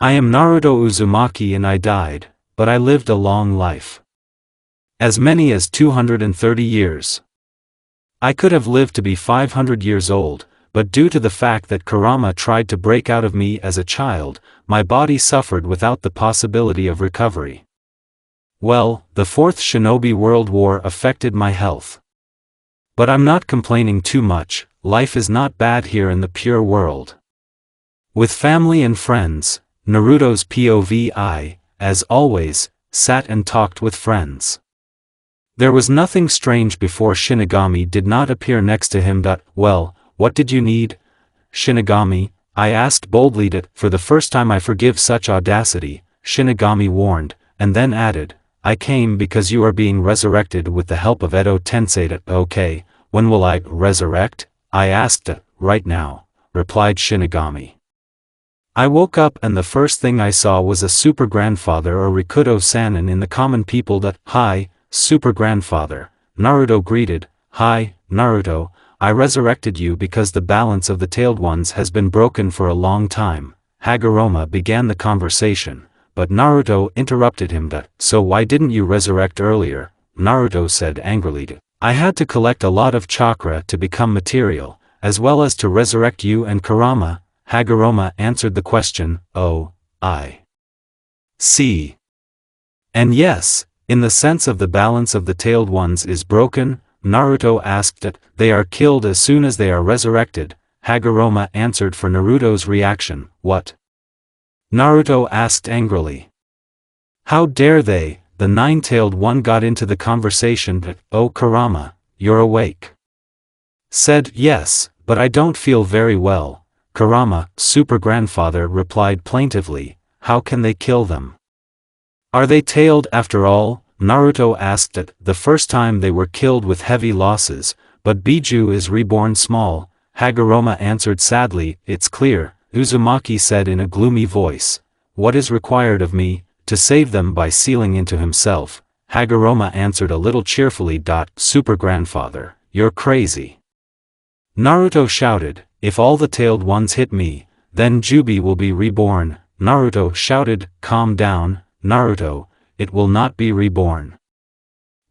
I am Naruto Uzumaki and I died, but I lived a long life. As many as 230 years. I could have lived to be 500 years old, but due to the fact that kurama tried to break out of me as a child, my body suffered without the possibility of recovery. Well, the Fourth Shinobi World War affected my health. But I'm not complaining too much, life is not bad here in the pure world. With family and friends, Naruto's POV, as always, sat and talked with friends. There was nothing strange before Shinigami did not appear next to him. Well, what did you need, Shinigami? I asked boldly. For the first time I forgive such audacity, Shinigami warned, and then added, I came because you are being resurrected with the help of Edo Tensei. Okay, when will I resurrect? I asked. Right now, replied Shinigami. I woke up and the first thing I saw was a super grandfather or Rikudo Sannin in the common people. Hi, super grandfather, Naruto greeted. Hi, Naruto, I resurrected you because the balance of the tailed ones has been broken for a long time. Hagoromo began the conversation, but Naruto interrupted him. So why didn't you resurrect earlier? Naruto said angrily. I had to collect a lot of chakra to become material, as well as to resurrect you and Kurama. Hagoromo answered the question. Oh, I see. And yes, in the sense of the balance of the tailed ones is broken, Naruto asked. They are killed as soon as they are resurrected, Hagoromo answered for Naruto's reaction. What? Naruto asked angrily. How dare they? The nine-tailed one got into the conversation. Oh Kurama, you're awake. Said yes, but I don't feel very well. Kurama, super grandfather replied plaintively, how can they kill them? Are they tailed after all? Naruto asked. The first time they were killed with heavy losses, but Biju is reborn small, Hagoromo answered sadly. It's clear, Uzumaki said in a gloomy voice. What is required of me? To save them by sealing into himself, Hagoromo answered a little cheerfully. Super grandfather, you're crazy. Naruto shouted, if all the tailed ones hit me, then Jubi will be reborn. Naruto shouted, calm down, Naruto, it will not be reborn.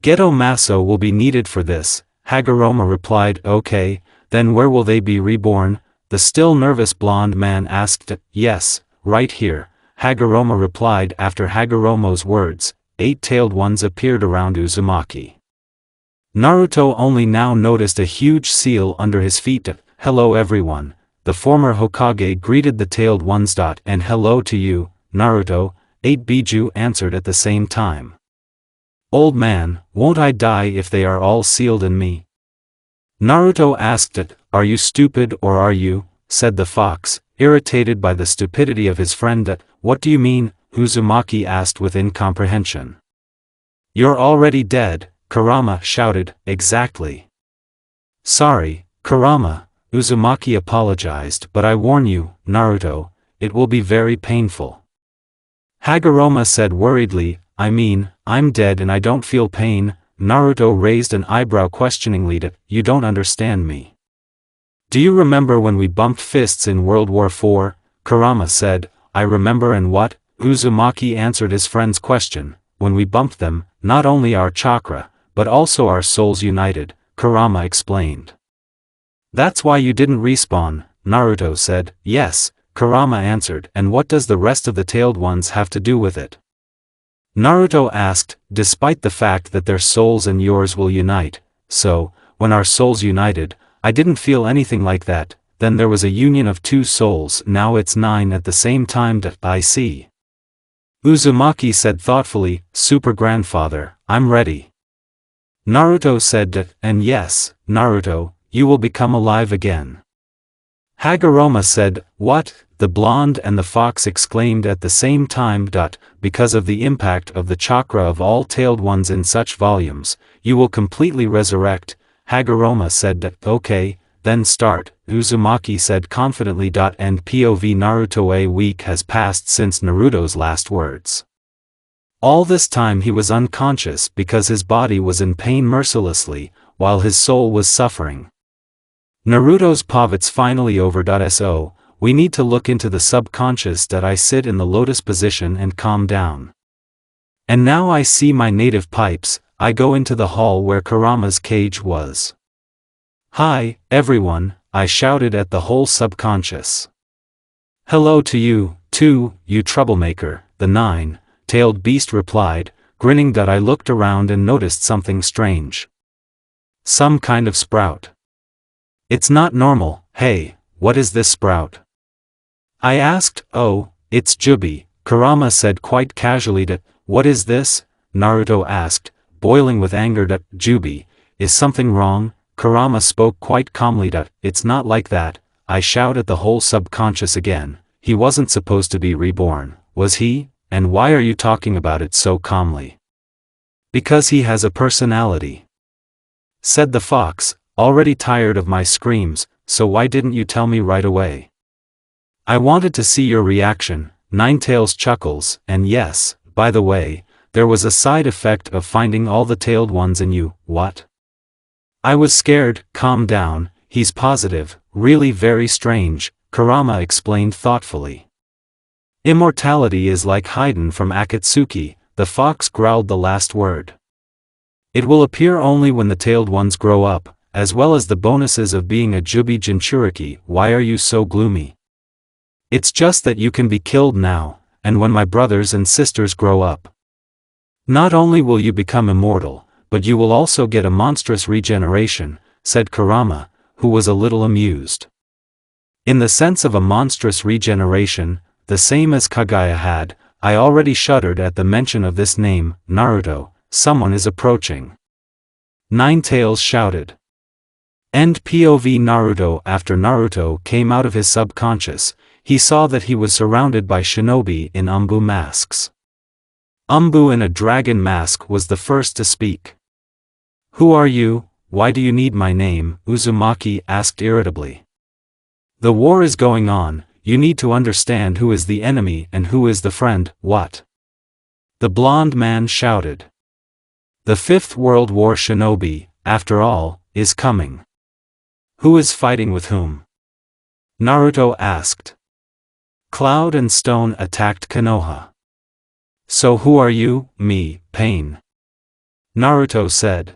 Geto Maso will be needed for this, Hagoromo replied. Okay, then where will they be reborn? The still nervous blonde man asked. Yes, right here, Hagoromo replied. After Hagoromo's words, 8-tailed ones appeared around Uzumaki. Naruto only now noticed a huge seal under his feet. Hello everyone, the former Hokage greeted the tailed ones. And hello to you, Naruto, 8 Biju answered at the same time. Old man, won't I die if they are all sealed in me? Naruto asked. Are you stupid or are you? Said the fox, irritated by the stupidity of his friend. What do you mean? Uzumaki asked with incomprehension. You're already dead, Kurama shouted. Exactly. Sorry, Kurama, Uzumaki apologized, but I warn you, Naruto, it will be very painful. Hagoromo said worriedly, I mean, I'm dead and I don't feel pain. Naruto raised an eyebrow questioningly. You don't understand me. Do you remember when we bumped fists in World War IV? Kurama said, I remember. And what? Uzumaki answered his friend's question. When we bumped them, not only our chakra, but also our souls united, Kurama explained. That's why you didn't respawn, Naruto said. Yes, Kurama answered. And what does the rest of the tailed ones have to do with it? Naruto asked, despite the fact that their souls and yours will unite. So, when our souls united, I didn't feel anything like that. Then there was a union of 2 souls. Now it's 9 at the same time. I see. Uzumaki said thoughtfully, super grandfather, I'm ready. Naruto said. And yes, Naruto, you will become alive again. Hagoromo said, what? The blonde and the fox exclaimed at the same time. Because of the impact of the chakra of all tailed ones in such volumes, you will completely resurrect, Hagoromo said. Okay, then start, Uzumaki said confidently. And POV Naruto. A week has passed since Naruto's last words. All this time he was unconscious because his body was in pain mercilessly, while his soul was suffering. Naruto's povit's finally over. So, We need to look into the subconscious that I sit in the lotus position and calm down. And now I see my native pipes. I go into the hall where Kurama's cage was. Hi, everyone, I shouted at the whole subconscious. Hello to you, too, you troublemaker, the nine-tailed beast replied, grinning that I looked around and noticed something strange. Some kind of sprout. It's not normal. Hey, what is this sprout? I asked. Oh, it's Jubi, Kurama said quite casually. What is this? Naruto asked, boiling with anger. Jubi, is something wrong? Kurama spoke quite calmly. It's not like that, I shouted at the whole subconscious again. He wasn't supposed to be reborn, was he? And why are you talking about it so calmly? Because he has a personality, said the fox, already tired of my screams. So why didn't you tell me right away? I wanted to see your reaction. Ninetails chuckles, and yes, by the way, there was a side effect of finding all the tailed ones in you. What? I was scared. Calm down, he's positive, really very strange, Kurama explained thoughtfully. Immortality is like hidden from Akatsuki, the fox growled the last word. It will appear only when the tailed ones grow up, as well as the bonuses of being a Jubi Jinchuriki. Why are you so gloomy? It's just that you can be killed now, and when my brothers and sisters grow up. Not only will you become immortal, but you will also get a monstrous regeneration, said Kurama, who was a little amused. In the sense of a monstrous regeneration, the same as Kaguya had, I already shuddered at the mention of this name. Naruto, someone is approaching. Ninetails shouted. End POV Naruto. After Naruto came out of his subconscious, he saw that he was surrounded by shinobi in umbu masks. Umbu in a dragon mask was the first to speak. Who are you? Why do you need my name? Uzumaki asked irritably. The war is going on, you need to understand who is the enemy and who is the friend. What? The blonde man shouted. The Fifth World War shinobi, after all, is coming. Who is fighting with whom? Naruto asked. Cloud and Stone attacked Konoha. So who are you? Me, Pain. Naruto said.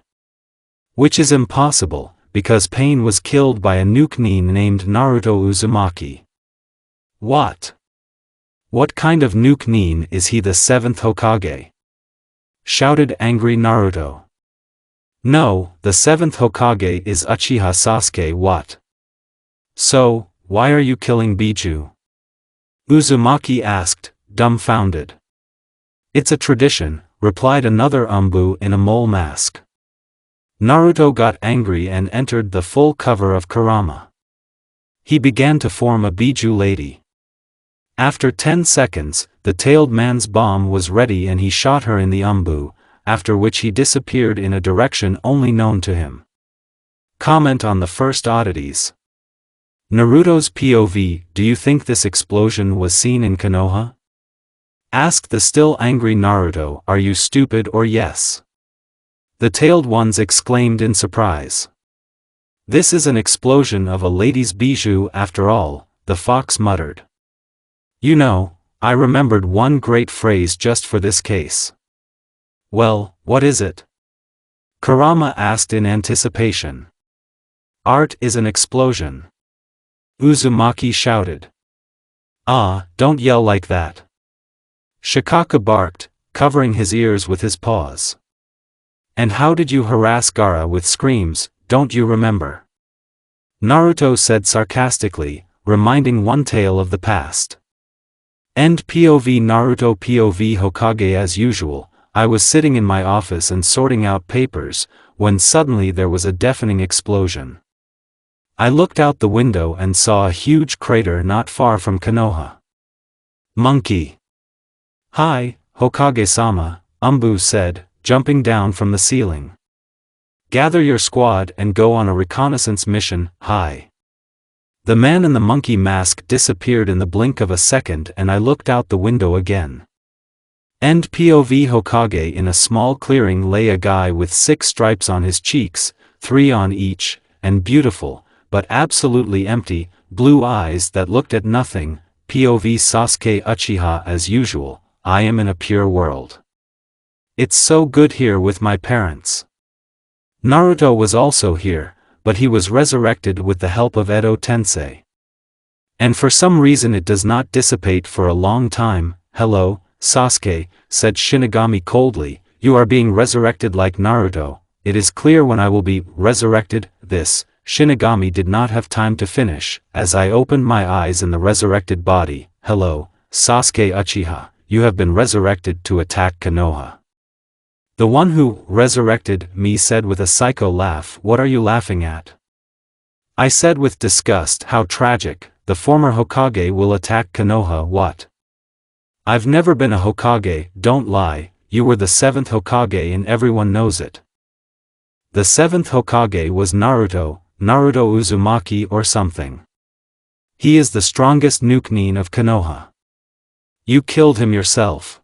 Which is impossible, because Pain was killed by a nuke named Naruto Uzumaki. What? What kind of nuke is he? The seventh Hokage? Shouted angry Naruto. No, the seventh Hokage is Uchiha Sasuke. What? So, why are you killing Biju? Uzumaki asked, dumbfounded. It's a tradition, replied another umbu in a mole mask. Naruto got angry and entered the full cover of Kurama. He began to form a Biju lady. After 10 seconds, the tailed man's bomb was ready and he shot her in the umbu, after which he disappeared in a direction only known to him. Comment on the first oddities. Naruto's POV. Do you think this explosion was seen in Konoha? Asked the still angry Naruto. Are you stupid or yes? The tailed ones exclaimed in surprise. This is an explosion of a lady's bijou after all, the fox muttered. You know, I remembered one great phrase just for this case. Well, what is it? Kurama asked in anticipation. Art is an explosion. Uzumaki shouted. Ah, don't yell like that. Shikaka barked, covering his ears with his paws. And how did you harass Gaara with screams, don't you remember? Naruto said sarcastically, reminding one tale of the past. End POV Naruto POV Hokage. As usual, I was sitting in my office and sorting out papers, when suddenly there was a deafening explosion. I looked out the window and saw a huge crater not far from Konoha. Monkey. Hi, Hokage-sama, Umbu said, jumping down from the ceiling. Gather your squad and go on a reconnaissance mission. Hi. The man in the monkey mask disappeared in the blink of a second and I looked out the window again. End POV Hokage. In a small clearing lay a guy with 6 stripes on his cheeks, 3 on each, and beautiful, but absolutely empty, blue eyes that looked at nothing. POV Sasuke Uchiha as usual, I am in a pure world. It's so good here with my parents. Naruto was also here, but he was resurrected with the help of Edo Tensei. And for some reason it does not dissipate for a long time. Hello, Sasuke, said Shinigami coldly, you are being resurrected like Naruto. It is clear when I will be resurrected. This, Shinigami did not have time to finish, as I opened my eyes in the resurrected body. Hello, Sasuke Uchiha, you have been resurrected to attack Konoha. The one who resurrected me said with a psycho laugh. What are you laughing at? I said with disgust. How tragic, the former Hokage will attack Konoha. What? I've never been a Hokage, don't lie, you were the 7th Hokage and everyone knows it. The 7th Hokage was Naruto Uzumaki or something. He is the strongest Nukenin of Konoha. You killed him yourself.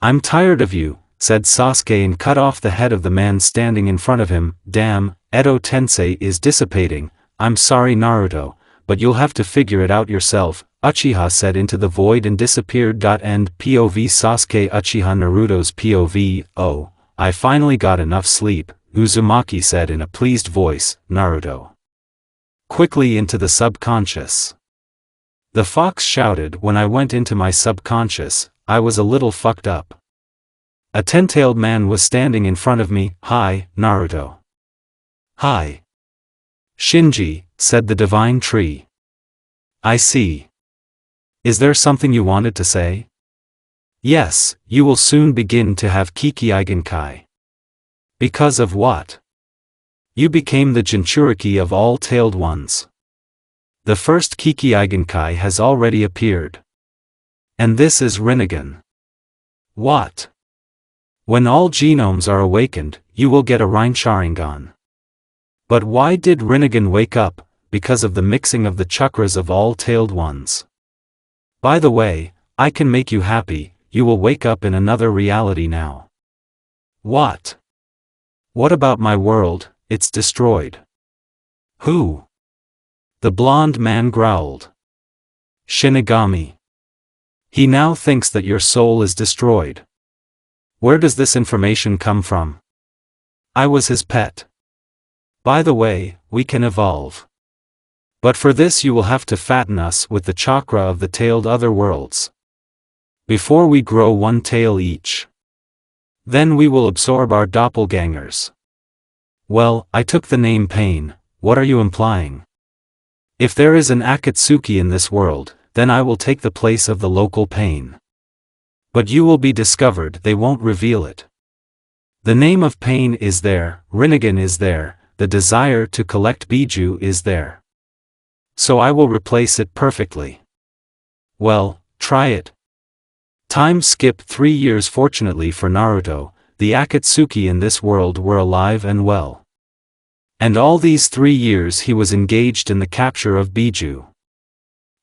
I'm tired of you, said Sasuke and cut off the head of the man standing in front of him. Damn, Edo Tensei is dissipating. I'm sorry Naruto, but you'll have to figure it out yourself, Uchiha said into the void and disappeared. End POV Sasuke Uchiha Naruto's POV. Oh, I finally got enough sleep, Uzumaki said in a pleased voice. Naruto. Quickly into the subconscious. The fox shouted. When I went into my subconscious, I was a little fucked up. A 10-tailed man was standing in front of me. Hi, Naruto. Hi. Shinji, said the divine tree. I see. Is there something you wanted to say? Yes, you will soon begin to have Kikiigenkai. Because of what? You became the Jinchuriki of all tailed ones. The first Kikiigenkai has already appeared. And this is Rinnegan. What? When all genomes are awakened, you will get a Rain Sharingan. But why did Rinnegan wake up? Because of the mixing of the chakras of all tailed ones. By the way, I can make you happy, you will wake up in another reality now. What? What about my world? It's destroyed. Who? The blonde man growled. Shinigami. He now thinks that your soul is destroyed. Where does this information come from? I was his pet. By the way, we can evolve. But for this you will have to fatten us with the chakra of the tailed other worlds. Before we grow one tail each. Then we will absorb our doppelgangers. Well, I took the name Pain, what are you implying? If there is an Akatsuki in this world, then I will take the place of the local Pain. But you will be discovered, they won't reveal it. The name of Pain is there, Rinnegan is there, the desire to collect Biju is there. So I will replace it perfectly. Well, try it. Time skip 3 years. Fortunately for Naruto, the Akatsuki in this world were alive and well. And all these 3 years he was engaged in the capture of Biju.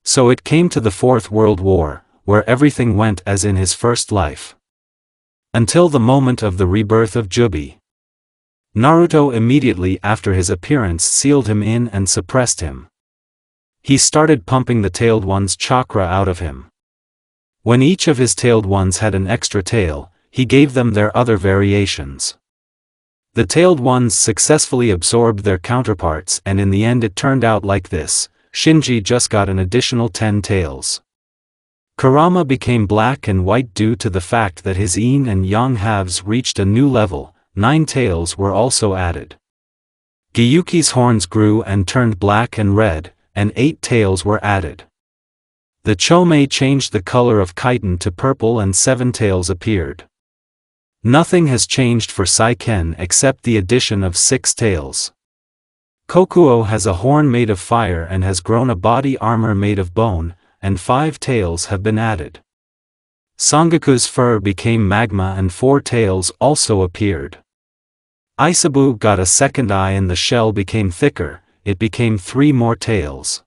So it came to the Fourth World War, where everything went as in his first life. Until the moment of the rebirth of Jubi. Naruto immediately after his appearance sealed him in and suppressed him. He started pumping the tailed one's chakra out of him. When each of his tailed ones had an extra tail, he gave them their other variations. The tailed ones successfully absorbed their counterparts and in the end it turned out like this, Shinji just got an additional 10 tails. Kurama became black and white due to the fact that his yin and yang halves reached a new level, 9 tails were also added. Gyuki's horns grew and turned black and red, and 8 tails were added. The Chomei changed the color of chitin to purple and 7 tails appeared. Nothing has changed for Saiken except the addition of 6 tails. Kokuo has a horn made of fire and has grown a body armor made of bone, and 5 tails have been added. Sangoku's fur became magma and 4 tails also appeared. Isabu got a second eye and the shell became thicker, it became 3 more tails.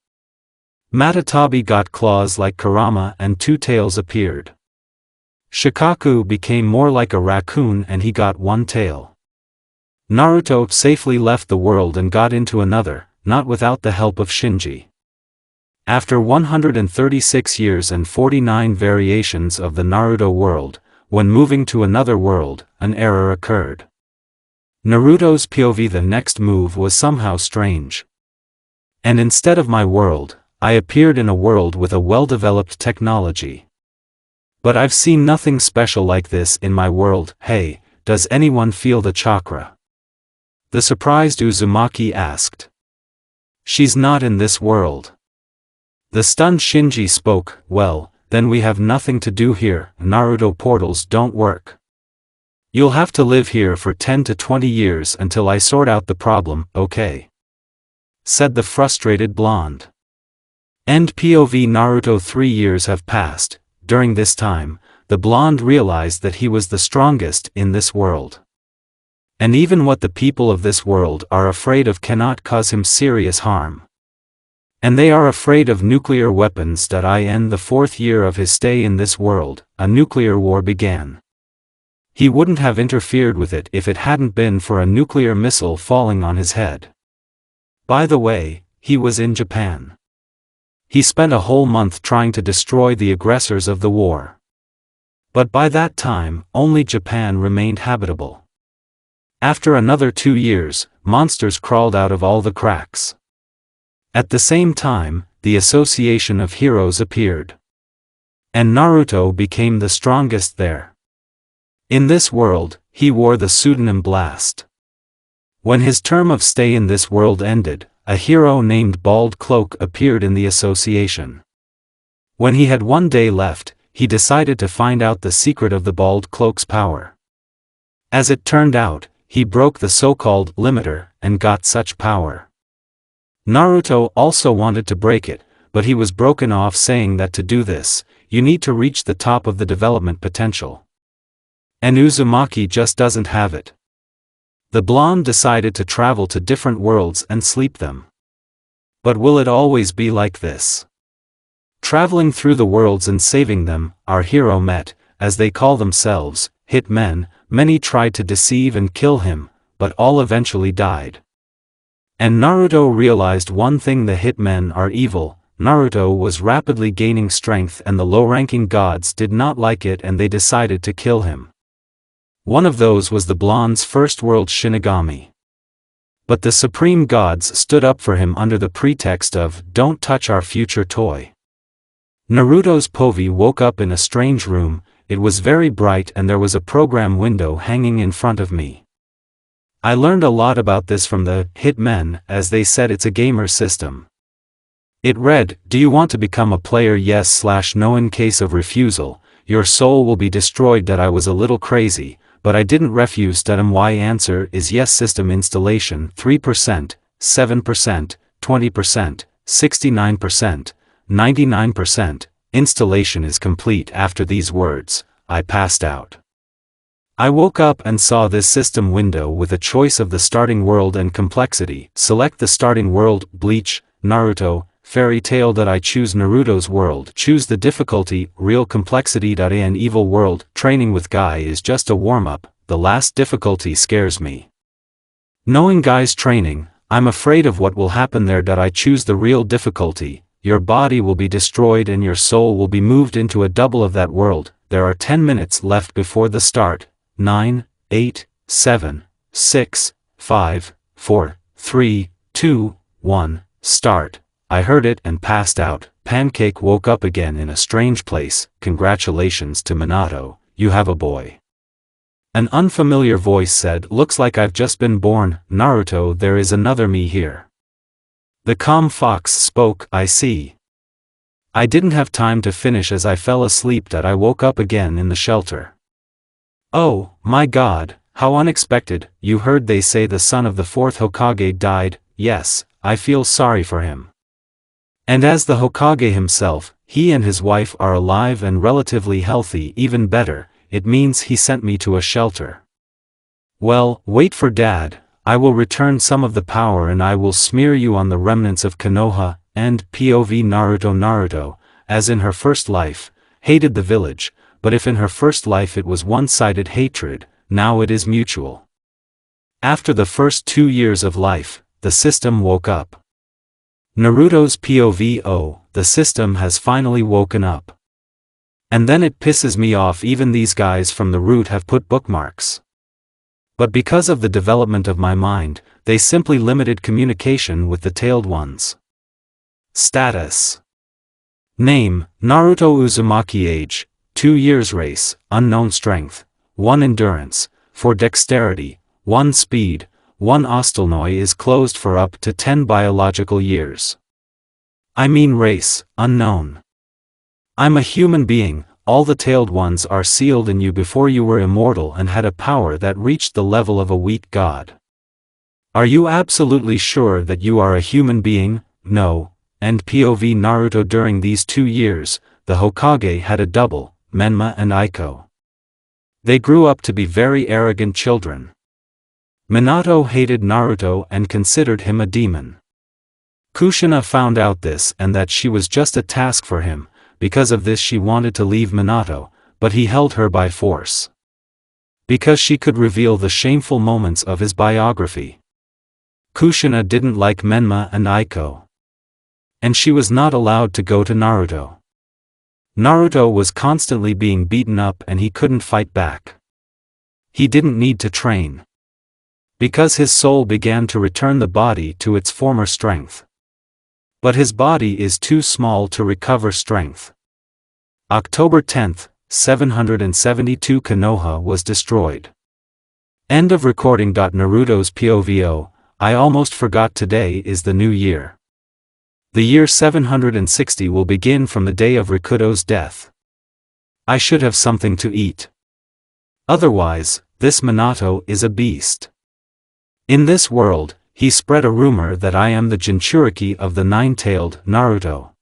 Matatabi got claws like Kurama and 2 tails appeared. Shikaku became more like a raccoon and he got 1 tail. Naruto safely left the world and got into another, not without the help of Shinji. After 136 years and 49 variations of the Naruto world, when moving to another world, an error occurred. Naruto's POV. The next move was somehow strange. And instead of my world, I appeared in a world with a well-developed technology. But I've seen nothing special like this in my world. Hey, does anyone feel the chakra? The surprised Uzumaki asked. She's not in this world. The stunned Shinji spoke. Well, then we have nothing to do here. Naruto portals don't work. You'll have to live here for 10 to 20 years until I sort out the problem, okay? Said the frustrated blonde. End POV. Naruto. 3 years have passed. During this time, the blonde realized that he was the strongest in this world. And even what the people of this world are afraid of cannot cause him serious harm. And they are afraid of nuclear weapons. In the 4th year of his stay in this world, a nuclear war began. He wouldn't have interfered with it if it hadn't been for a nuclear missile falling on his head. By the way, he was in Japan. He spent a whole month trying to destroy the aggressors of the war. But by that time, only Japan remained habitable. After another 2 years, monsters crawled out of all the cracks. At the same time, the Association of Heroes appeared. And Naruto became the strongest there. In this world, he wore the pseudonym Blast. When his term of stay in this world ended, a hero named Bald Cloak appeared in the association. When he had 1 day left, he decided to find out the secret of the Bald Cloak's power. As it turned out, he broke the so-called limiter and got such power. Naruto also wanted to break it, but he was broken off, saying that to do this, you need to reach the top of the development potential. And Uzumaki just doesn't have it. The blonde decided to travel to different worlds and sleep them. But will it always be like this? Traveling through the worlds and saving them, our hero met, as they call themselves, hitmen. Many tried to deceive and kill him, but all eventually died. And Naruto realized one thing: the hitmen are evil. Naruto was rapidly gaining strength and the low-ranking gods did not like it and they decided to kill him. One of those was the blonde's first world Shinigami. But the supreme gods stood up for him under the pretext of, "Don't touch our future toy." Naruto's POV woke up in a strange room. It was very bright and there was a program window hanging in front of me. I learned a lot about this from the hitmen, as they said it's a gamer system. It read, "Do you want to become a player? Yes/no. In case of refusal, your soul will be destroyed." That I was a little crazy, but I didn't refuse. My answer is yes. System installation 3%, 7%, 20%, 69%, 99%. Installation is complete. After these words, I passed out. I woke up and saw this system window with a choice of the starting world and complexity. Select the starting world, Bleach, Naruto, Fairy Tail. I choose Naruto's world. Choose the difficulty, real complexity. An evil world. Training with Guy is just a warm-up. The last difficulty scares me. Knowing Guy's training, I'm afraid of what will happen there. I choose the real difficulty. Your body will be destroyed and your soul will be moved into a double of that world. There are 10 minutes left before the start. 9, 8, 7, 6, 5, 4, 3, 2, 1, start. I heard it and passed out. Pancake woke up again in a strange place. Congratulations to Minato, you have a boy. An unfamiliar voice said, "Looks like I've just been born." Naruto, there is another me here. The calm fox spoke, "I see." I didn't have time to finish as I fell asleep. I woke up again in the shelter. Oh, my God, how unexpected. You heard they say the son of the 4th Hokage died? Yes, I feel sorry for him. And as the Hokage himself, he and his wife are alive and relatively healthy. Even better, it means he sent me to a shelter. Well, wait for Dad. I will return some of the power and I will smear you on the remnants of Konoha. And POV Naruto, as in her first life, hated the village, but if in her first life it was one-sided hatred, now it is mutual. After the first 2 years of life, the system woke up. Naruto's POV. Oh, the system has finally woken up. And then it pisses me off even these guys from the root have put bookmarks. But because of the development of my mind, they simply limited communication with the tailed ones. Status. Name, Naruto Uzumaki. Age, 2 years. Race, unknown. Strength, 1 endurance, 4 dexterity, 1 speed, 1 ostelnoi is closed for up to 10 biological years. I mean race, unknown. I'm a human being, all the tailed ones are sealed in you before you were immortal and had a power that reached the level of a weak god. Are you absolutely sure that you are a human being? No. And POV Naruto. During these 2 years, the Hokage had a double, Menma and Aiko. They grew up to be very arrogant children. Minato hated Naruto and considered him a demon. Kushina found out this and that she was just a task for him. Because of this she wanted to leave Minato, but he held her by force. Because she could reveal the shameful moments of his biography. Kushina didn't like Menma and Aiko. And she was not allowed to go to Naruto. Naruto was constantly being beaten up and he couldn't fight back. He didn't need to train. Because his soul began to return the body to its former strength. But his body is too small to recover strength. October 10, 772. Konoha was destroyed. End of recording. Naruto's POVO. I almost forgot today is the new year. The year 760 will begin from the day of Rikudo's death. I should have something to eat. Otherwise, this Minato is a beast. In this world, he spread a rumor that I am the Jinchuriki of the nine-tailed Naruto.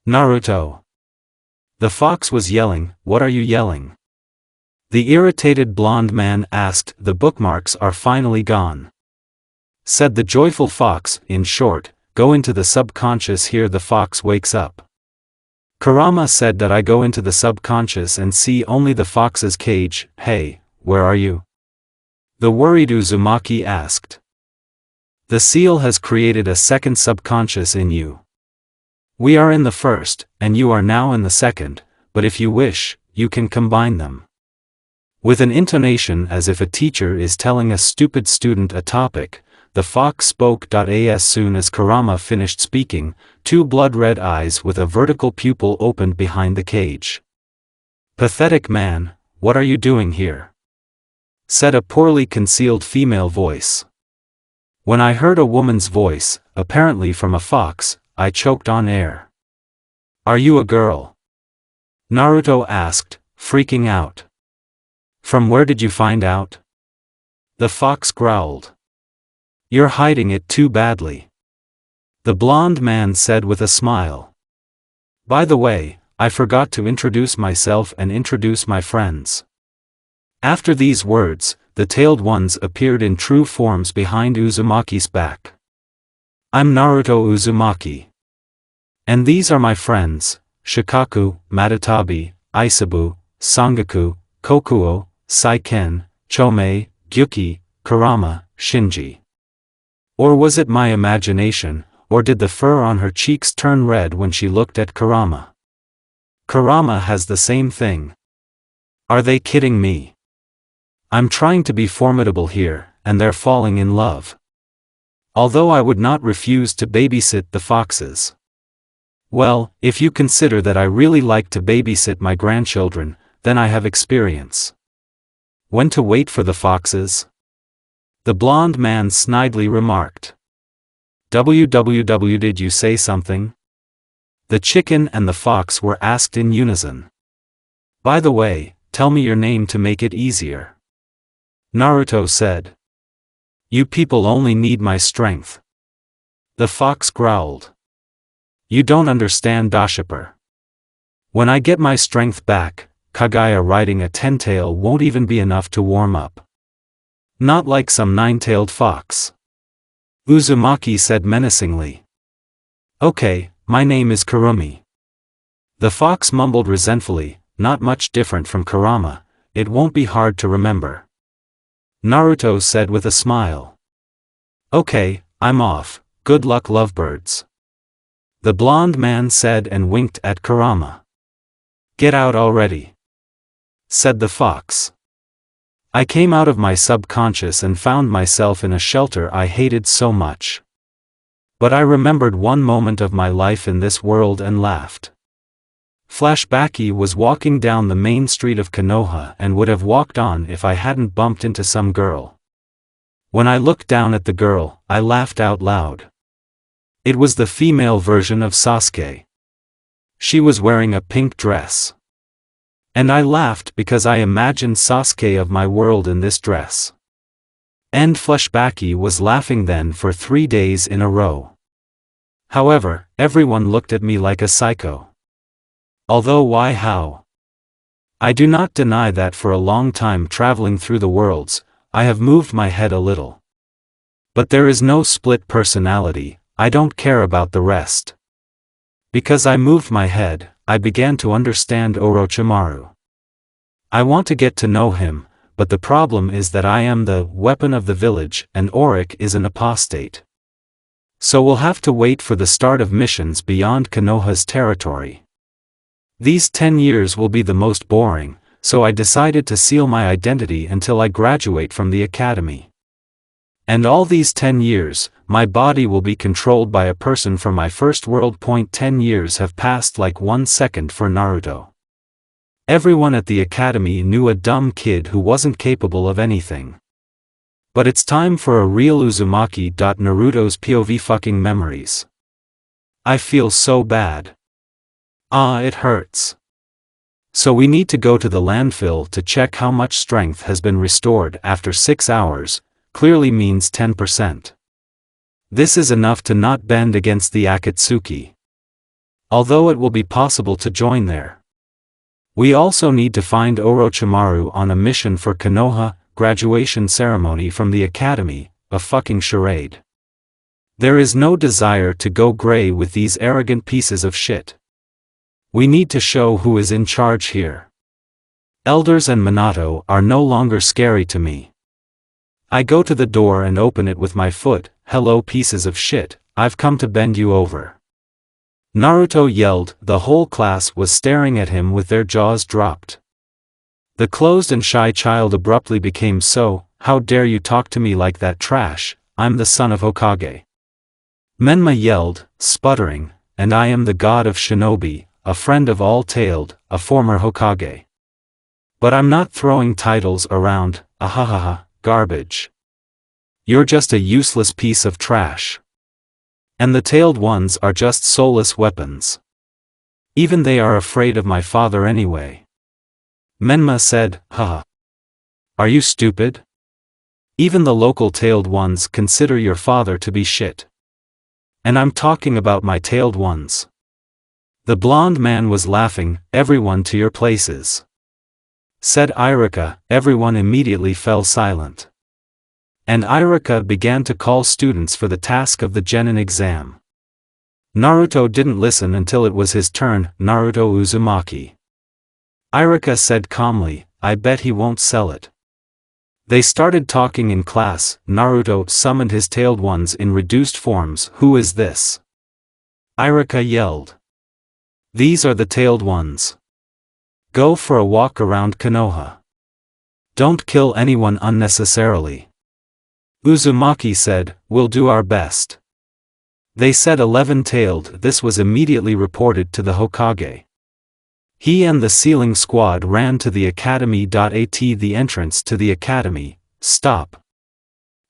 Naruto. The fox was yelling, "What are you yelling?" The irritated blonde man asked. "The bookmarks are finally gone," said the joyful fox. In short, go into the subconscious. Here the fox wakes up. Kurama said that I go into the subconscious and see only the fox's cage. Hey, where are you? The worried Uzumaki asked. The seal has created a second subconscious in you. We are in the first, and you are now in the second, but if you wish, you can combine them. With an intonation as if a teacher is telling a stupid student a topic, the fox spoke. As soon as Kurama finished speaking, 2 blood-red eyes with a vertical pupil opened behind the cage. "Pathetic man, what are you doing here?" said a poorly concealed female voice. When I heard a woman's voice, apparently from a fox, I choked on air. "Are you a girl?" Naruto asked, freaking out. "From where did you find out?" The fox growled. "You're hiding it too badly," the blonde man said with a smile. "By the way, I forgot to introduce myself and introduce my friends." After these words, the tailed ones appeared in true forms behind Uzumaki's back. "I'm Naruto Uzumaki. And these are my friends, Shikaku, Matatabi, Isabu, Sangaku, Kokuo, Saiken, Chomei, Gyuki, Kurama, Shinji." Or was it my imagination, or did the fur on her cheeks turn red when she looked at Kurama? Kurama has the same thing. Are they kidding me? I'm trying to be formidable here, and they're falling in love. Although I would not refuse to babysit the foxes. Well, if you consider that I really like to babysit my grandchildren, then I have experience. When to wait for the foxes? The blonde man snidely remarked. "WWW, did you say something?" The chicken and the fox were asked in unison. "By the way, tell me your name to make it easier," Naruto said. "You people only need my strength." The fox growled. "You don't understand, Dashipper. When I get my strength back, Kagaya riding a 10-tail won't even be enough to warm up. Not like some 9-tailed fox," Uzumaki said menacingly. "Okay, my name is Kurumi." The fox mumbled resentfully, "Not much different from Kurama, it won't be hard to remember," Naruto said with a smile. "Okay, I'm off, good luck lovebirds." the blond man said and winked at Kurama. "Get out already," said the fox. I came out of my subconscious and found myself in a shelter I hated so much. But I remembered one moment of my life in this world and laughed. Flashbacky was walking down the main street of Konoha and would have walked on if I hadn't bumped into some girl. When I looked down at the girl, I laughed out loud. It was the female version of Sasuke. She was wearing a pink dress. And I laughed because I imagined Sasuke of my world in this dress. And Flashbacky was laughing then for 3 days in a row. However, everyone looked at me like a psycho. Although why how? I do not deny that for a long time traveling through the worlds, I have moved my head a little. But there is no split personality, I don't care about the rest. Because I moved my head, I began to understand Orochimaru. I want to get to know him, but the problem is that I am the weapon of the village and Auric is an apostate. So we'll have to wait for the start of missions beyond Konoha's territory. These 10 years will be the most boring, so I decided to seal my identity until I graduate from the academy. And all these 10 years, my body will be controlled by a person from my first world. 10 years have passed like 1 second for Naruto. Everyone at the academy knew a dumb kid who wasn't capable of anything. But it's time for a real Uzumaki. Naruto's POV fucking memories. I feel so bad. It hurts. So we need to go to the landfill to check how much strength has been restored after 6 hours, clearly means 10%. This is enough to not bend against the Akatsuki. Although it will be possible to join there. We also need to find Orochimaru on a mission for Konoha, graduation ceremony from the academy, a fucking charade. There is no desire to go gray with these arrogant pieces of shit. We need to show who is in charge here. Elders and Minato are no longer scary to me. I go to the door and open it with my foot. Hello pieces of shit, I've come to bend you over. Naruto yelled. The whole class was staring at him with their jaws dropped. The closed and shy child abruptly became so, how dare you talk to me like that trash, I'm the son of Hokage. Menma yelled, sputtering, and I am the god of shinobi, a friend of all tailed, a former Hokage. But I'm not throwing titles around, ahahaha, garbage. You're just a useless piece of trash. And the tailed ones are just soulless weapons. Even they are afraid of my father anyway. Menma said, haha. Are you stupid? Even the local tailed ones consider your father to be shit. And I'm talking about my tailed ones. The blond man was laughing. Everyone to your places, said Iruka. Everyone immediately fell silent. And Iruka began to call students for the task of the Genin exam. Naruto didn't listen until it was his turn. Naruto Uzumaki. Iruka said calmly, I bet he won't sell it. They started talking in class. Naruto summoned his tailed ones in reduced forms. Who is this? Iruka yelled. These are the tailed ones. Go for a walk around Konoha. Don't kill anyone unnecessarily. Uzumaki said, we'll do our best. They said 11-tailed. This was immediately reported to the Hokage. He and the sealing squad ran to the academy. At the entrance to the academy, stop!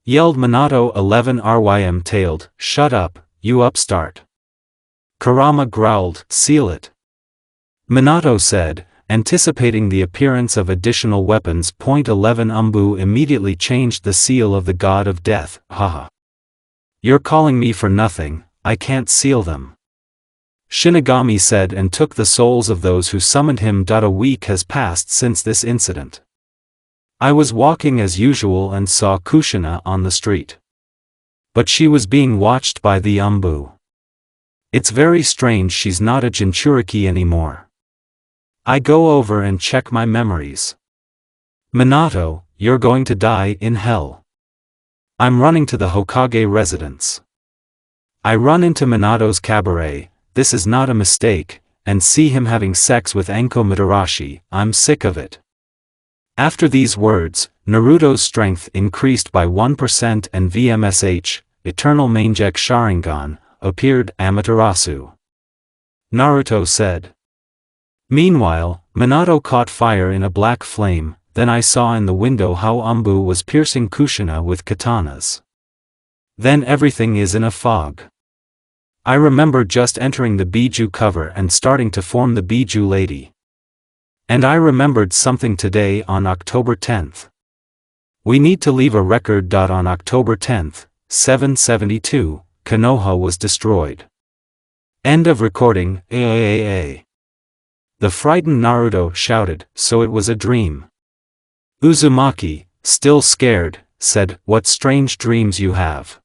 Yelled Minato. 11 Rym tailed, shut up, you upstart. Kurama growled, seal it. Minato said, anticipating the appearance of additional weapons. 11 Umbu immediately changed the seal of the god of death. Haha. You're calling me for nothing, I can't seal them. Shinigami said and took the souls of those who summoned him. A week has passed since this incident. I was walking as usual and saw Kushina on the street. But she was being watched by the Umbu. It's very strange she's not a Jinchuriki anymore. I go over and check my memories. Minato, you're going to die in hell. I'm running to the Hokage residence. I run into Minato's cabaret. this is not a mistake, and see him having sex with Anko Mitarashi, I'm sick of it. After these words, Naruto's strength increased by 1% and VMSH, Eternal Mangek Sharingan, appeared Amaterasu. Naruto said. Meanwhile, Minato caught fire in a black flame, then I saw in the window how Umbu was piercing Kushina with katanas. Then everything is in a fog. I remember just entering the Biju cover and starting to form the Biju lady. And I remembered something today on October 10th. We need to leave a record. On October 10th, 772, Konoha was destroyed. End of recording. The frightened Naruto shouted, so it was a dream. Uzumaki, still scared, said, what strange dreams you have.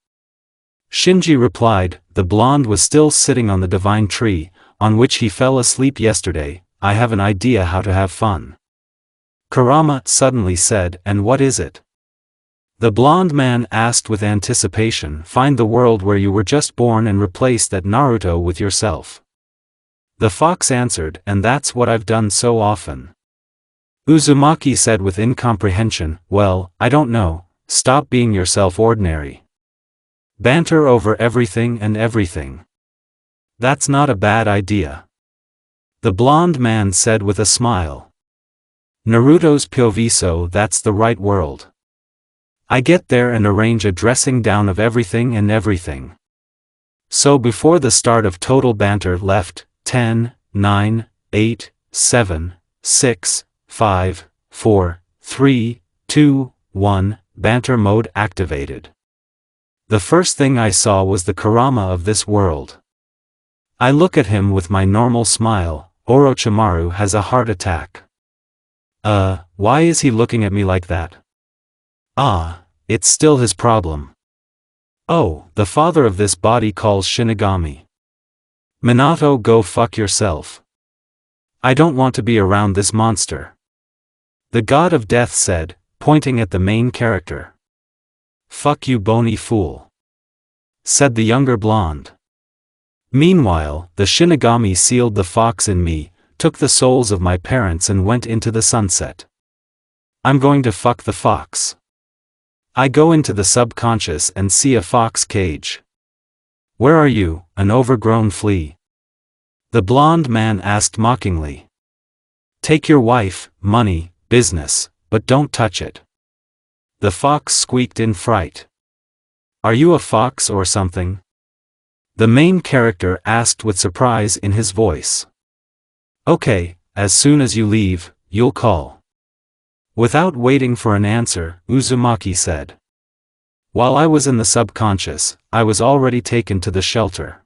Shinji replied, the blonde was still sitting on the divine tree, on which he fell asleep yesterday. I have an idea how to have fun. Kurama suddenly said, and what is it? The blonde man asked with anticipation. Find the world where you were just born and replace that Naruto with yourself. The fox answered, and that's what I've done so often. Uzumaki said with incomprehension, well, I don't know, stop being yourself ordinary. Banter over everything and everything. That's not a bad idea. The blonde man said with a smile. Naruto's POV, so that's the right world. I get there and arrange a dressing down of everything and everything. So before the start of total banter left, 10, 9, 8, 7, 6, 5, 4, 3, 2, 1, banter mode activated. The first thing I saw was the Kurama of this world. I look at him with my normal smile. Orochimaru has a heart attack. Why is he looking at me like that? It's still his problem. Oh, the father of this body calls Shinigami. Minato, go fuck yourself. I don't want to be around this monster. The god of death said, pointing at the main character. Fuck you, bony fool, said the younger blonde. Meanwhile, the Shinigami sealed the fox in me, took the souls of my parents and went into the sunset. I'm going to fuck the fox. I go into the subconscious and see a fox cage. Where are you, an overgrown flea? The blonde man asked mockingly. Take your wife, money, business, but don't touch it. The fox squeaked in fright. Are you a fox or something? The main character asked with surprise in his voice. Okay, as soon as you leave, you'll call. Without waiting for an answer, Uzumaki said. While I was in the subconscious, I was already taken to the shelter.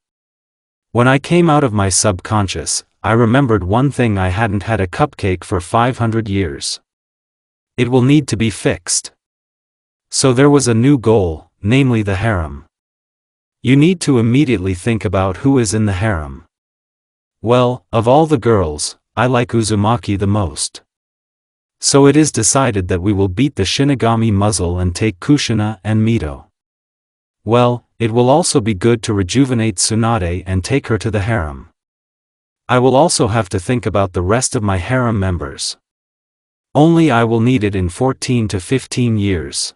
When I came out of my subconscious, I remembered one thing: I hadn't had a cupcake for 500 years. It will need to be fixed. So there was a new goal, namely the harem. You need to immediately think about who is in the harem. Well, of all the girls, I like Uzumaki the most. So it is decided that we will beat the Shinigami muzzle and take Kushina and Mito. Well, it will also be good to rejuvenate Tsunade and take her to the harem. I will also have to think about the rest of my harem members. Only I will need it in 14 to 15 years.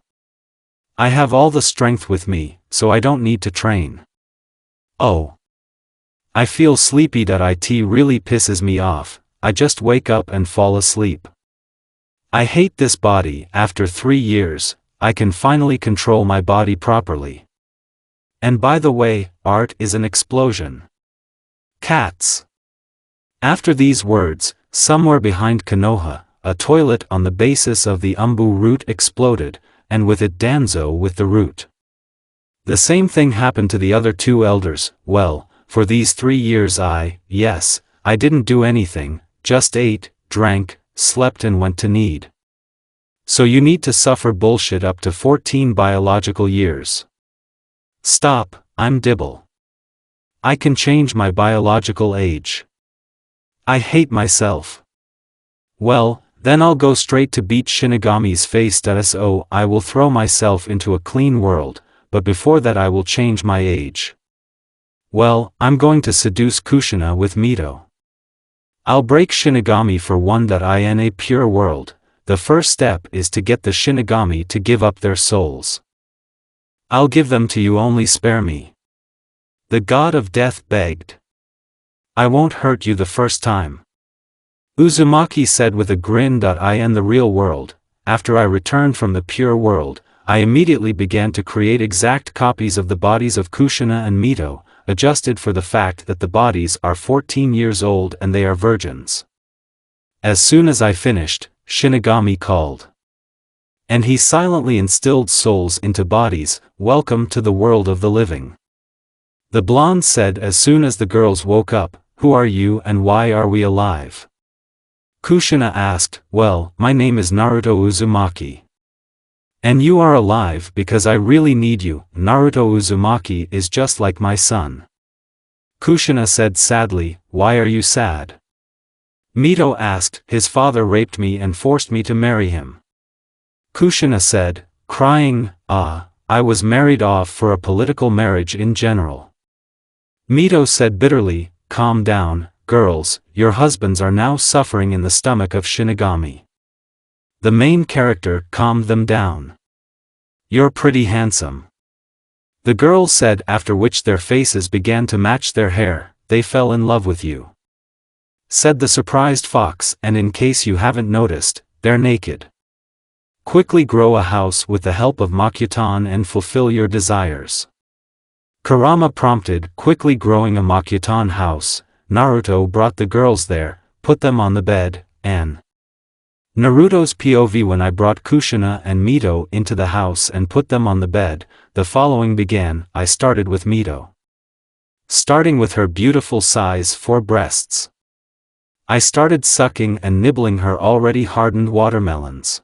I have all the strength with me, so I don't need to train. Oh. I feel sleepy. It really pisses me off. I just wake up and fall asleep. I hate this body. After 3 years, I can finally control my body properly. And by the way, art is an explosion. Cats. After these words, somewhere behind Konoha, a toilet on the basis of the umbu root exploded, and with it Danzo with the root. The same thing happened to the other two elders. Well, for these 3 years I didn't do anything, just ate, drank, slept and went to need. So you need to suffer bullshit up to 14 biological years. Stop, I'm Dibble. I can change my biological age. I hate myself. Well, then I'll go straight to beat Shinigami's face. So I will throw myself into a clean world, but before that I will change my age. Well, I'm going to seduce Kushina with Mito. I'll break Shinigami for one that I in a pure world. The first step is to get the Shinigami to give up their souls. I'll give them to you, only spare me. The god of death begged. I won't hurt you the first time. Uzumaki said with a grin. I in the real world, after I returned from the pure world, I immediately began to create exact copies of the bodies of Kushina and Mito, adjusted for the fact that the bodies are 14 years old and they are virgins. As soon as I finished, Shinigami called. And he silently instilled souls into bodies. Welcome to the world of the living. The blonde said as soon as the girls woke up, who are you and why are we alive? Kushina asked, well, my name is Naruto Uzumaki. And you are alive because I really need you. Naruto Uzumaki is just like my son. Kushina said sadly, why are you sad? Mito asked, his father raped me and forced me to marry him. Kushina said, crying, I was married off for a political marriage in general. Mito said bitterly, calm down, girls, your husbands are now suffering in the stomach of Shinigami. The main character calmed them down. You're pretty handsome. The girls said, after which their faces began to match their hair. They fell in love with you. Said the surprised fox, and in case you haven't noticed, they're naked. Quickly grow a house with the help of Makutan and fulfill your desires. Kurama prompted, quickly growing a Makutan house. Naruto brought the girls there, put them on the bed, and Naruto's POV when I brought Kushina and Mito into the house and put them on the bed, the following began. I started with Mito. Starting with her beautiful size 4 breasts. I started sucking and nibbling her already hardened watermelons.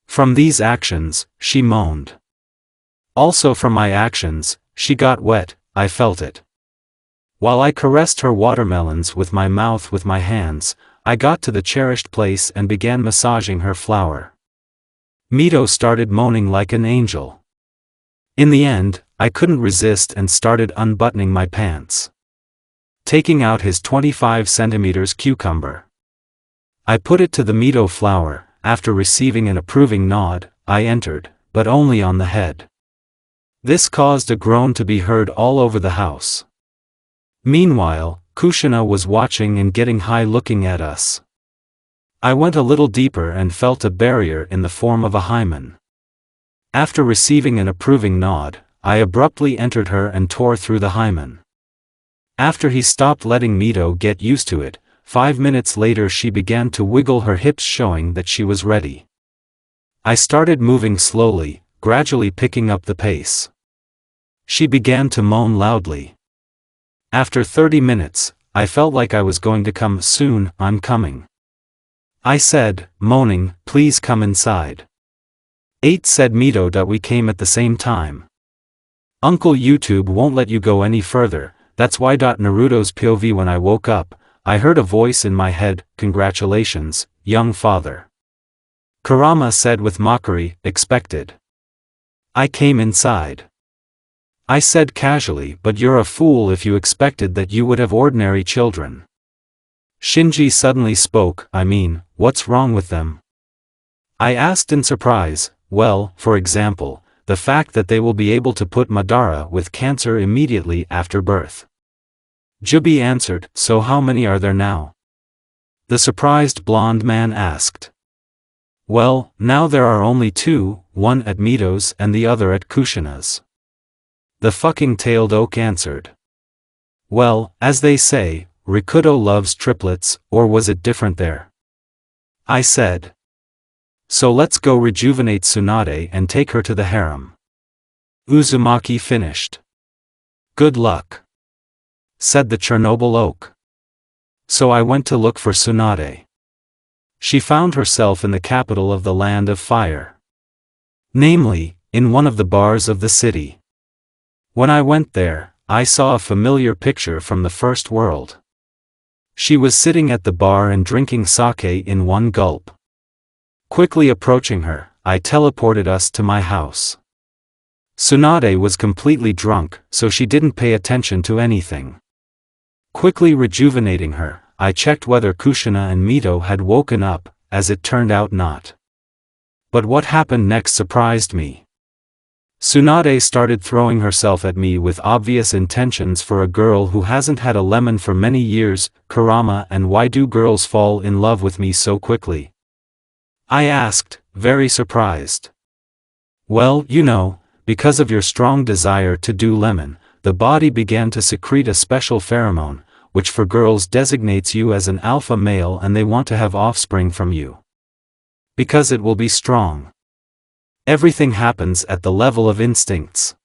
From these actions, she moaned. Also from my actions, she got wet, I felt it. While I caressed her watermelons with my mouth with my hands, I got to the cherished place and began massaging her flower. Mito started moaning like an angel. In the end, I couldn't resist and started unbuttoning my pants. Taking out his 25 centimeters cucumber. I put it to the Mito flower. After receiving an approving nod, I entered, but only on the head. This caused a groan to be heard all over the house. Meanwhile, Kushina was watching and getting high looking at us. I went a little deeper and felt a barrier in the form of a hymen. After receiving an approving nod, I abruptly entered her and tore through the hymen. After he stopped letting Mito get used to it, 5 minutes later she began to wiggle her hips, showing that she was ready. I started moving slowly, gradually picking up the pace. She began to moan loudly. After 30 minutes, I felt like I was going to come. Soon, I'm coming. I said, moaning, please come inside. 8 said Mito. We came at the same time. Uncle YouTube won't let you go any further, that's why. Naruto's POV when I woke up, I heard a voice in my head, congratulations, young father. Kurama said with mockery, expected. I came inside. I said casually, but you're a fool if you expected that you would have ordinary children. Shinji suddenly spoke, I mean, what's wrong with them? I asked in surprise. Well, for example, the fact that they will be able to put Madara with cancer immediately after birth. Jubi answered, so how many are there now? The surprised blonde man asked. Well, now there are only 2, one at Mito's and the other at Kushina's. The fucking tailed oak answered. Well, as they say, Rikudo loves triplets, or was it different there? I said. So let's go rejuvenate Tsunade and take her to the harem. Uzumaki finished. Good luck, said the Chernobyl oak. So I went to look for Tsunade. She found herself in the capital of the land of fire. Namely, in one of the bars of the city. When I went there, I saw a familiar picture from the first world. She was sitting at the bar and drinking sake in one gulp. Quickly approaching her, I teleported us to my house. Tsunade was completely drunk, so she didn't pay attention to anything. Quickly rejuvenating her, I checked whether Kushina and Mito had woken up, as it turned out not. But what happened next surprised me. Tsunade started throwing herself at me with obvious intentions for a girl who hasn't had a lemon for many years. Kurama, and why do girls fall in love with me so quickly? I asked, very surprised. Well, you know, because of your strong desire to do lemon, the body began to secrete a special pheromone, which for girls designates you as an alpha male and they want to have offspring from you. Because it will be strong. Everything happens at the level of instincts.